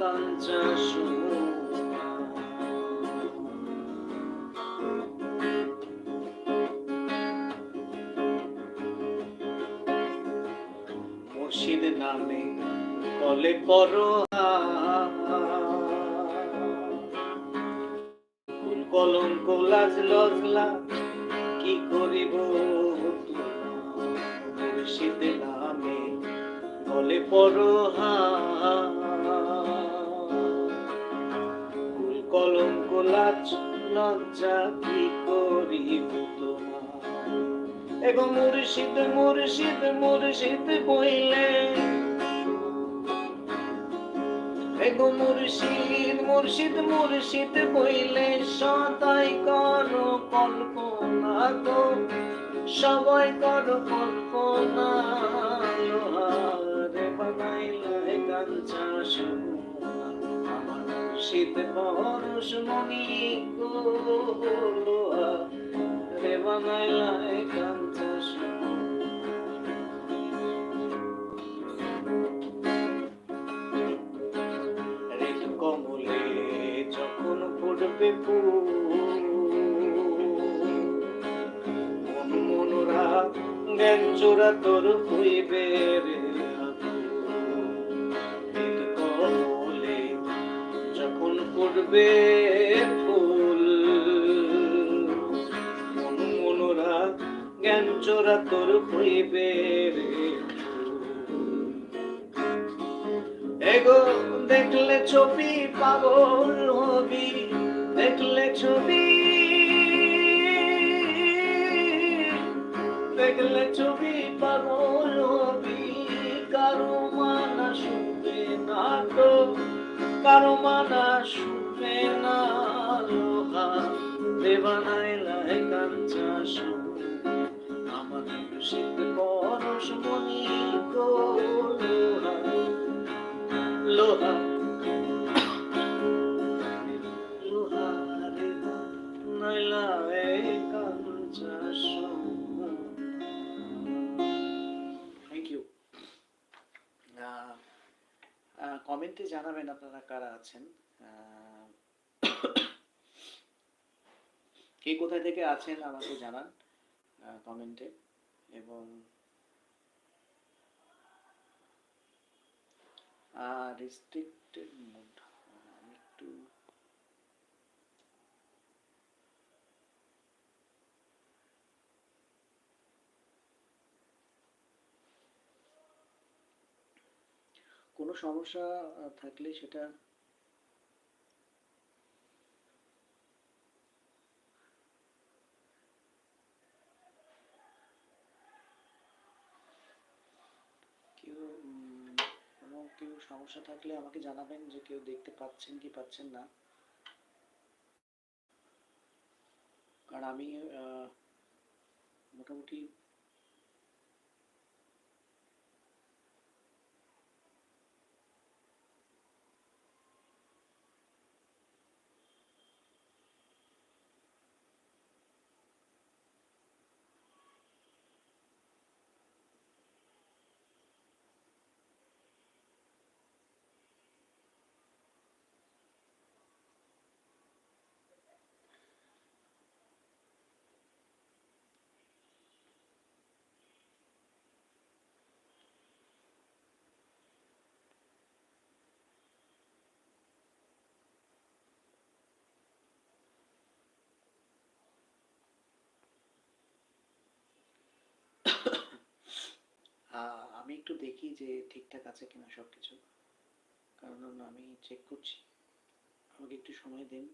কাঞ্চা মুর্শিদ নামে কলে করো কলঙ্ক লাজ লজলা কি করিব মুর্শিদ নামে কলে পড়ো কলঙ্ক লাজ লজ্জা কি করিব তোমার এগো মুর্শিদ মুর্শিদ মুর্শিদ বইলে এগো মুর্শিদ মুর্শিদ মুর্শিদ বইলে সদাই করো কল্পনা গো সবাই করো কল্পনা লোহারে বানাইলে কাঞ্চা সোনা আমার মুর্শিদ পরশ মনি গো লোহারে বানাইলে কাঞ্চা সোনা কমলে যখন পড়বে মনোরা জ্ঞান চোরা তোর হইবে রে কমলে যখন পড়বে ফুল মনোরা জ্ঞান চোরা তোর হইবে রে এগো দেখলে ছবি পাগল হবি দেখলে ছবি দেখলে ছবি পাগল হবি কারো মানা শুনবে না তো কারো মানা শুনবে না লোহা দেবানাইলা কাঞ্চা আমার মুর্শিদ পরশ মনি গো লোহা লোহা রে নাইলা কাঞ্চা থ্যাংক ইউ কমেন্টে জানাবেন আপনারা কারা আছেন কে কোথায় থেকে আছেন আমাকে জানান কমেন্টে এবং restricted mode একটু কোনো সমস্যা থাকলে সেটা কেউ সমস্যা থাকলে আমাকে জানাবেন যে কেউ দেখতে পাচ্ছেন কি পাচ্ছেন না কারণ আমি মোটামুটি আমি একটু দেখি যে ঠিকঠাক আছে কিনা সবকিছু কারণ আমি চেক করছি আমাকে একটু সময় দিন